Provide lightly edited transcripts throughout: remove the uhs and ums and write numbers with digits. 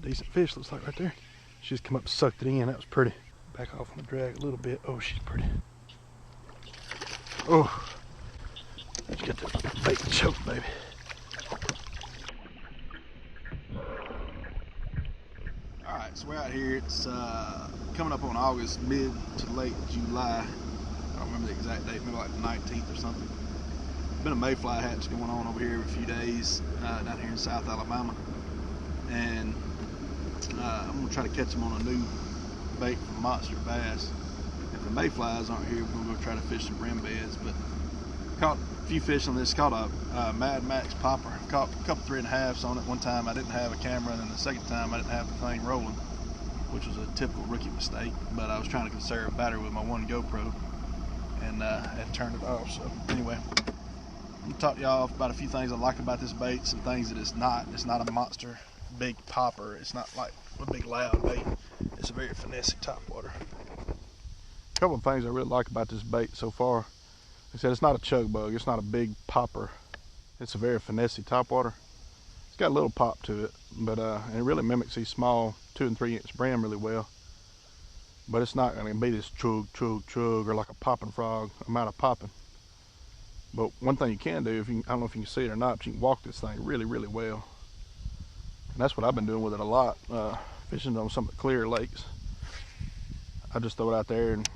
decent fish, looks like right there. She just come up and sucked it in. That was pretty. Back off on the drag a little bit. Oh, she's pretty. Oh, let's get that bait choked, baby. All right, so we're out here. It's coming up on August, mid to late July. I don't remember the exact date, maybe like the 19th or something. Been a mayfly hatch going on over here every few days down here in South Alabama, and I'm gonna try to catch them on a new bait from monster bass. If the mayflies aren't here, we're gonna go try to fish some brim beds. But caught a few fish on this. Caught a Mad Max popper. Caught a couple 3.5s on it. One time I didn't have a camera, and then the second time I didn't have the thing rolling, which was a typical rookie mistake. But I was trying to conserve battery with my one GoPro, and had turned it off. So anyway, I'm gonna talk to y'all about a few things I like about this bait, some things that it's not. It's not a monster big popper. It's not like a big loud bait. It's a very finesse topwater. A couple of things I really like about this bait so far. Like I said, it's not a chug bug. It's not a big popper. It's a very finesse topwater. It's got a little pop to it, but and it really mimics these small 2 and 3 inch brim really well. But it's not going to be this chug, chug, chug, or like a popping frog amount of popping. But one thing you can do, I don't know if you can see it or not, but you can walk this thing really, really well. And that's what I've been doing with it a lot, fishing on some of the clear lakes. I just throw it out there and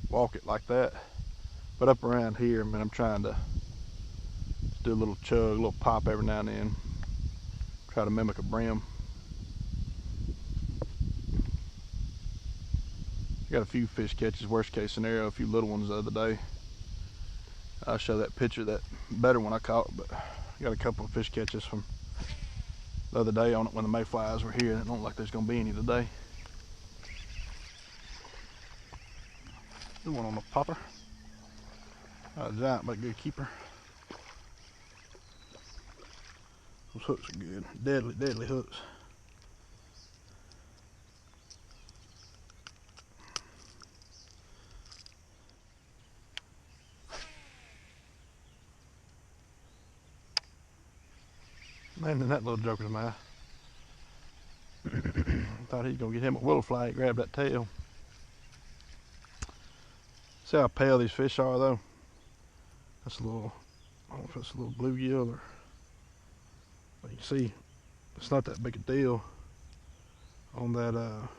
walk it like that. But up around here, man, I'm trying to do a little chug, a little pop every now and then. Try to mimic a brim. Got a few fish catches, worst case scenario, a few little ones the other day. I'll show that picture, that better one I caught, but I got a couple of fish catches from the other day on it when the mayflies were here. It don't look like there's gonna be any today. There's one on the popper. Not a giant, but a good keeper. Those hooks are good. Deadly, deadly hooks. Man, in that little joker's mouth. Thought he was gonna get him a willow fly. He grabbed that tail. See how pale these fish are, though. That's a little, I don't know if it's a little bluegill or, but you can see it's not that big a deal on that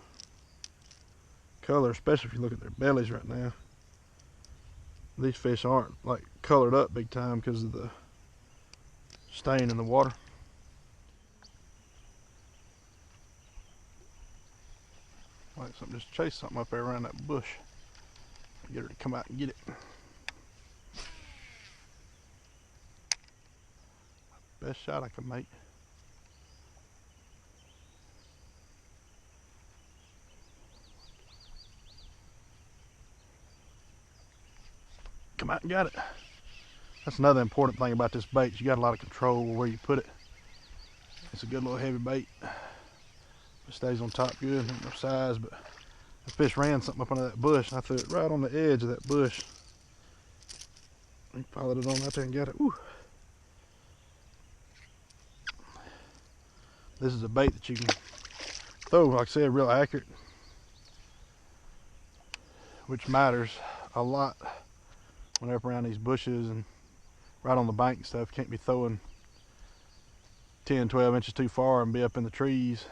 color, especially if you look at their bellies right now. These fish aren't like colored up big time because of the stain in the water. Like something just chase something up there around that bush. Get her to come out and get it. Best shot I can make. Come out and got it. That's another important thing about this bait. You got a lot of control where you put it. It's a good little heavy bait. It stays on top good, no size, but the fish ran something up under that bush, and I threw it right on the edge of that bush. He followed it on out there and got it. Woo. This is a bait that you can throw, like I said, real accurate, which matters a lot when they're up around these bushes and right on the bank and stuff. You can't be throwing 10, 12 inches too far and be up in the trees.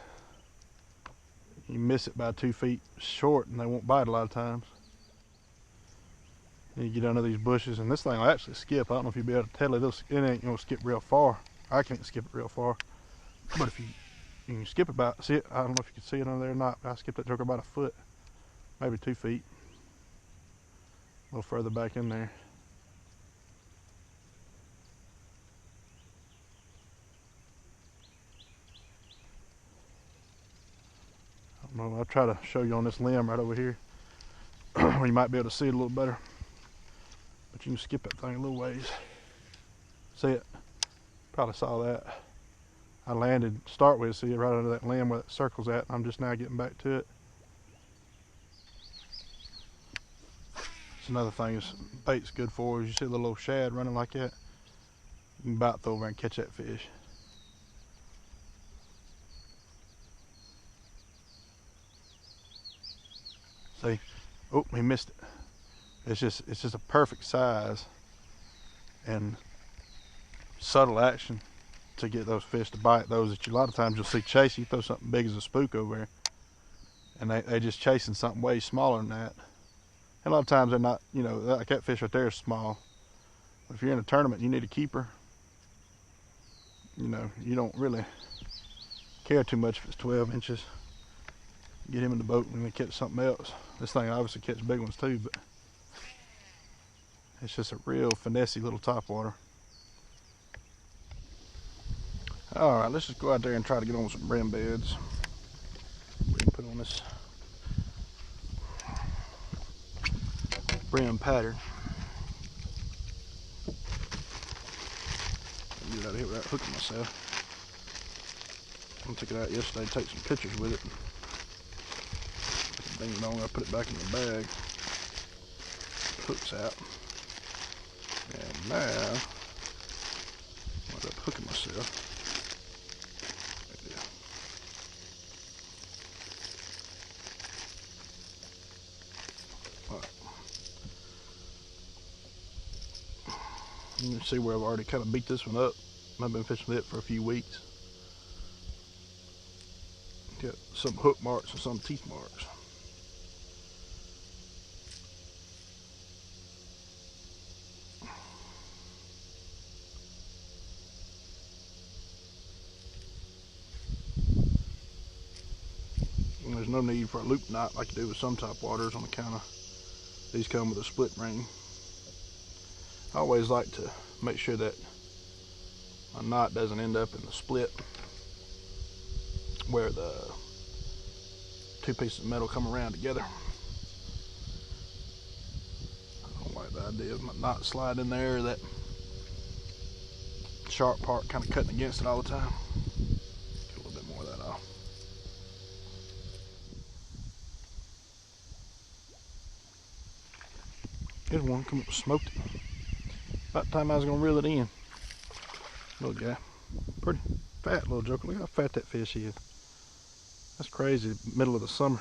You miss it by 2 feet short and they won't bite a lot of times. You get under these bushes, and this thing will actually skip. I don't know if you'll be able to tell it. It ain't gonna skip real far. I can't skip it real far. But if you can skip about, see it? I don't know if you can see it under there or not, but I skipped that joker about 1 foot, maybe 2 feet. A little further back in there. I don't know, I'll try to show you on this limb right over here where you might be able to see it a little better. But you can skip that thing a little ways. See it? Probably saw that. I landed, start with, see it right under that limb where that circle's at. I'm just now getting back to it. It's another thing this bait's good for is you see the little shad running like that. You can about throw over and catch that fish. See, oh, he missed it. It's just a perfect size and subtle action to get those fish to bite. Those that a lot of times you'll see chase, you throw something big as a spook over there, and they just chasing something way smaller than that. And a lot of times they're not, you know, like that fish right there is small. But if you're in a tournament, you need a keeper. You know, you don't really care too much if it's 12 inches. Get him in the boat and then catch something else. This thing obviously catch big ones too, but it's just a real finessey little topwater. All right, let's just go out there and try to get on some brim beds. We can put on this brim pattern. Get it out of here without hooking myself. I took it out yesterday to take some pictures with it. Ding dong, I put it back in the bag. Hook's out. And now, I end up hooking myself. Alright. You can see where I've already kind of beat this one up. I've been fishing with it for a few weeks. Got some hook marks and some teeth marks. And there's no need for a loop knot like you do with some top waters on account of these come with a split ring. I always like to make sure that a knot doesn't end up in the split where the two pieces of metal come around together. I don't like the idea of my knot slide in there, that sharp part kind of cutting against it all the time. Get a little bit more of that off. Here's one, come up and smoked it. About the time I was gonna reel it in. Little guy, pretty fat little joker. Look how fat that fish is. That's crazy. Middle of the summer.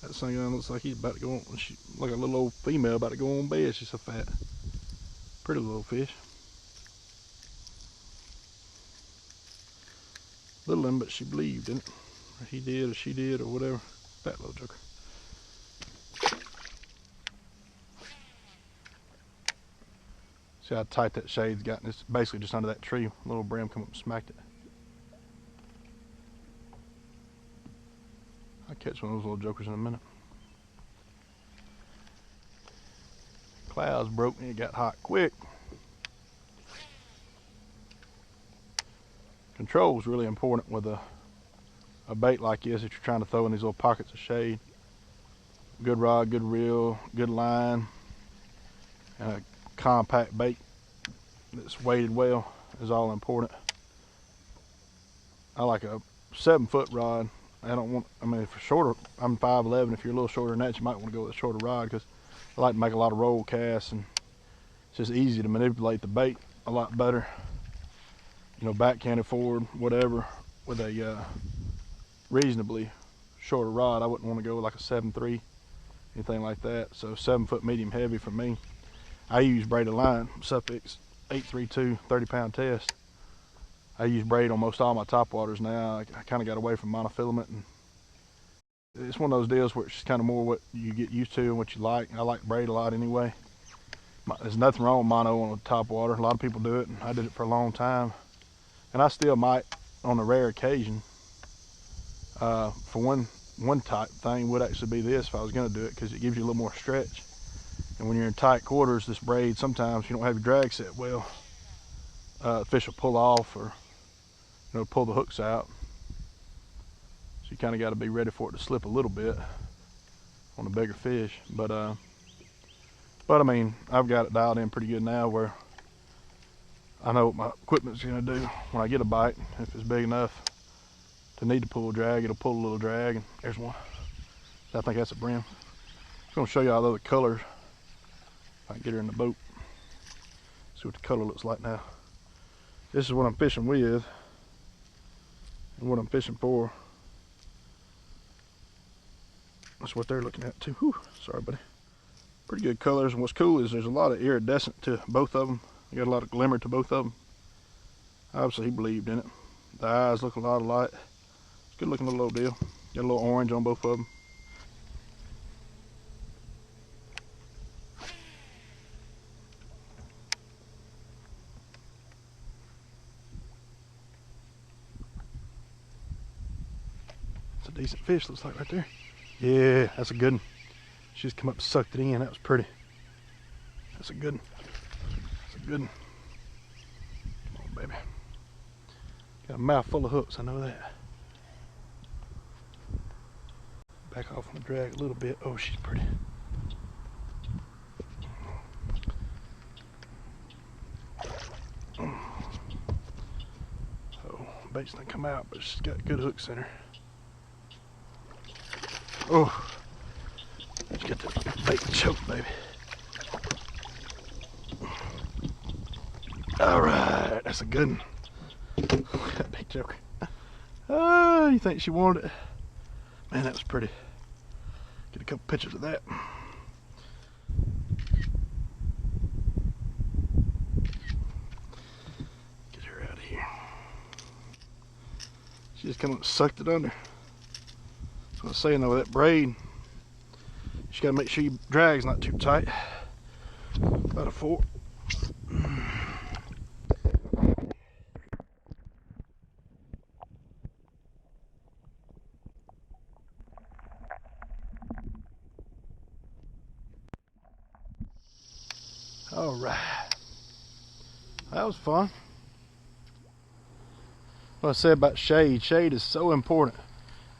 That thing looks like he's about to go on, like a little old female about to go on bed. She's so fat. Pretty little fish. Little one, but she believed in it. Or he did, or she did, or whatever. Fat little joker. See how tight that shade's gotten. It's basically just under that tree. A little brim come up and smacked it. I'll catch one of those little jokers in a minute. Clouds broke and it got hot quick. Control is really important with a bait like this that you're trying to throw in these little pockets of shade. Good rod, good reel, good line, and a compact bait that's weighted well is all important. I like a 7-foot rod. I mean, if you're shorter, I'm 5'11". If you're a little shorter than that, you might want to go with a shorter rod, because I like to make a lot of roll casts, and it's just easy to manipulate the bait a lot better. You know, backhanded forward, whatever, with a reasonably shorter rod. I wouldn't want to go with like a 7.3, anything like that. So 7-foot medium heavy for me. I use braided line, Suffix 832 30-pound test. I use braid on most all my topwaters now. I kind of got away from monofilament, and it's one of those deals where it's just kind of more what you get used to and what you like. I like braid a lot anyway. There's nothing wrong with mono on a topwater. A lot of people do it, and I did it for a long time. And I still might, on a rare occasion. For one type thing would actually be this if I was going to do it, because it gives you a little more stretch. And when you're in tight quarters, this braid, sometimes you don't have your drag set well. Fish will pull off, or pull the hooks out. So you kind of got to be ready for it to slip a little bit on a bigger fish. But I mean, I've got it dialed in pretty good now, where I know what my equipment's going to do when I get a bite. If it's big enough to need to pull a drag, it'll pull a little drag. And there's one. I think that's a brim. I'm going to show you all the other colors. If I can get her in the boat. See what the color looks like now. This is what I'm fishing with and what I'm fishing for. That's what they're looking at too. Whew, sorry, buddy. Pretty good colors, and what's cool is there's a lot of iridescent to both of them. You got a lot of glimmer to both of them. Obviously, he believed in it. The eyes look a lot alike. It's a good looking little old deal. Got a little orange on both of them. It's a decent fish, looks like right there. Yeah, that's a good one. She just come up and sucked it in. That was pretty. That's a good one. That's a good one. Come on, baby. Got a mouth full of hooks, I know that. Back off on the drag a little bit. Oh, she's pretty. Oh, bait's not come out, but she's got good hooks in her. Oh, she got that bait choke, baby. All right, that's a good one. That big joker. Oh, you think she wanted it? Man, that was pretty. Get a couple pictures of that. Get her out of here. She just kind of sucked it under. That's what I was saying though, with that braid, you gotta make sure your drag's not too tight. About a 4. All right, that was fun. What I said about shade. Shade is so important.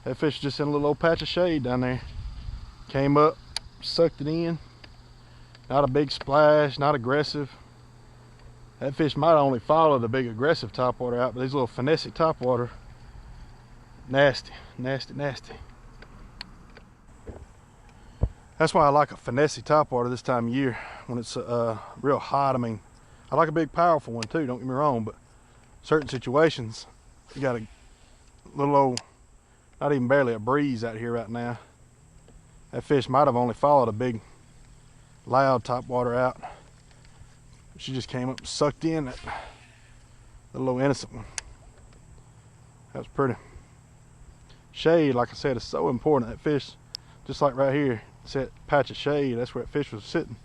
That fish just in a little old patch of shade down there. Came up, sucked it in. Not a big splash, not aggressive. That fish might only follow the big aggressive topwater out, but these little finesse topwater, nasty, nasty, nasty. That's why I like a finesse topwater this time of year when it's real hot. I mean, I like a big powerful one too, don't get me wrong, but certain situations, you got a little old, not even barely a breeze out here right now. That fish might have only followed a big, loud topwater out. She just came up and sucked in that little innocent one. That was pretty. Shade, like I said, is so important. That fish, just like right here, it's that patch of shade, that's where that fish was sitting.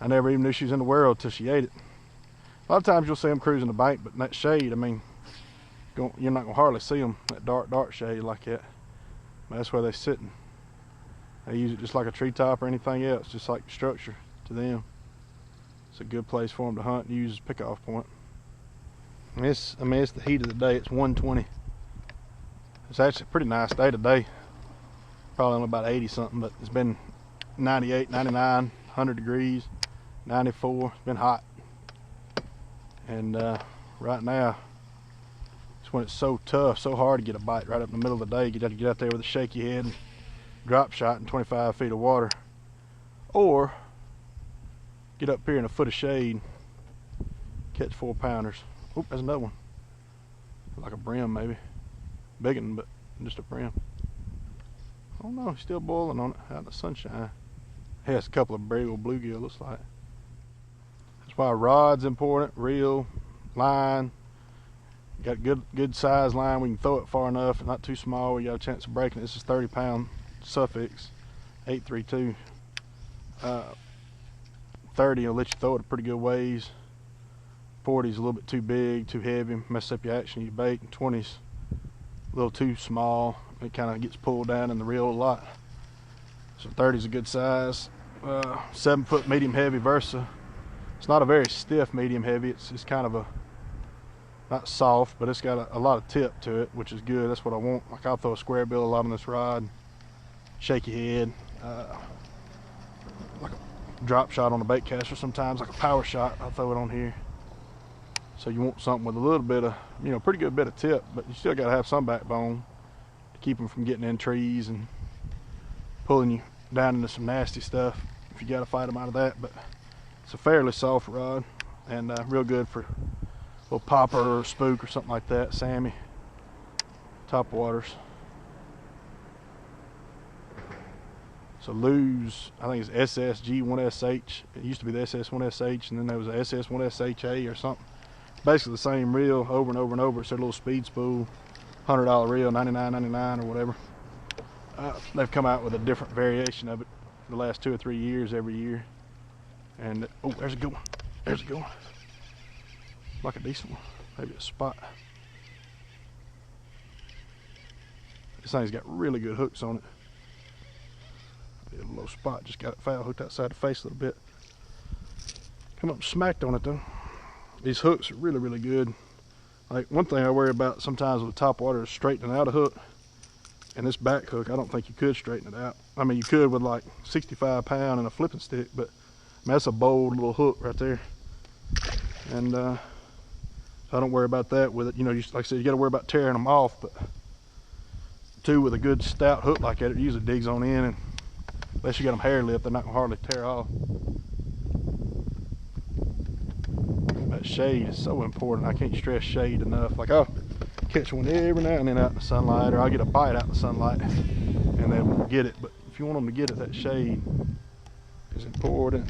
I never even knew she was in the world till she ate it. A lot of times you'll see them cruising the bank, but in that shade, I mean, you're not gonna hardly see them, that dark shade like that. But that's where they're sitting. They use it just like a treetop or anything else, just like structure to them. It's a good place for them to hunt and use as a pickoff point. And it's the heat of the day. It's 120. It's actually a pretty nice day today. Probably only about 80 something, but it's been 98, 99, 100 degrees, 94. It's been hot. And right now, it's when it's so tough, so hard to get a bite right up in the middle of the day. You got to get out there with a shaky head and drop shot in 25 feet of water. Or get up here in a foot of shade, catch 4-pounders. Oop, there's another one. Like a brim maybe. Big one, but just a brim. Oh no, he's still boiling on it out in the sunshine. He has a couple of big old bluegill, looks like. That's why rod's important, reel, line. You got good size line, we can throw it far enough and not too small where you got a chance of breaking it. This is 30-pound suffix, 832. 30 will let you throw it a pretty good ways. 40 is a little bit too big, too heavy, mess up your action of your bait. And 20's a little too small. It kind of gets pulled down in the reel a lot. So 30 is a good size. 7-foot medium heavy Versa. It's not a very stiff medium heavy. It's kind of a, not soft, but it's got a lot of tip to it, which is good. That's what I want. Like I'll throw a square bill a lot on this rod. Shaky head. Like a drop shot on a bait caster sometimes, like a power shot. I'll throw it on here. So you want something with a little bit of, pretty good bit of tip, but you still got to have some backbone to keep them from getting in trees and pulling you down into some nasty stuff if you got to fight them out of that. But it's a fairly soft rod and real good for a little popper or spook or something like that. Sammy, top waters. So Lou's, I think it's SSG1SH. It used to be the SS1SH, and then there was a SS1SHA or something. Basically the same reel over and over and over. It's their little speed spool, $100 reel, $99.99 or whatever. They've come out with a different variation of it the last 2 or 3 years every year. And oh, there's a good one. There's a good one. Like a decent one. Maybe a spot. This thing's got really good hooks on it. A little spot, just got it foul hooked outside the face a little bit. Come up and smacked on it though. These hooks are really, really good. Like, one thing I worry about sometimes with top water is straightening out a hook. And this back hook, I don't think you could straighten it out. I mean, you could with like 65 pound and a flipping stick, but I mean, that's a bold little hook right there. And so I don't worry about that with it. You know, like I said, you got to worry about tearing them off, but two with a good stout hook like that, it usually digs on in, and unless you got them hair lip, they're not gonna hardly tear off. That shade is so important. I can't stress shade enough. Like, I'll catch one every now and then out in the sunlight, or I'll get a bite out in the sunlight and they won't get it. But if you want them to get it, that shade is important.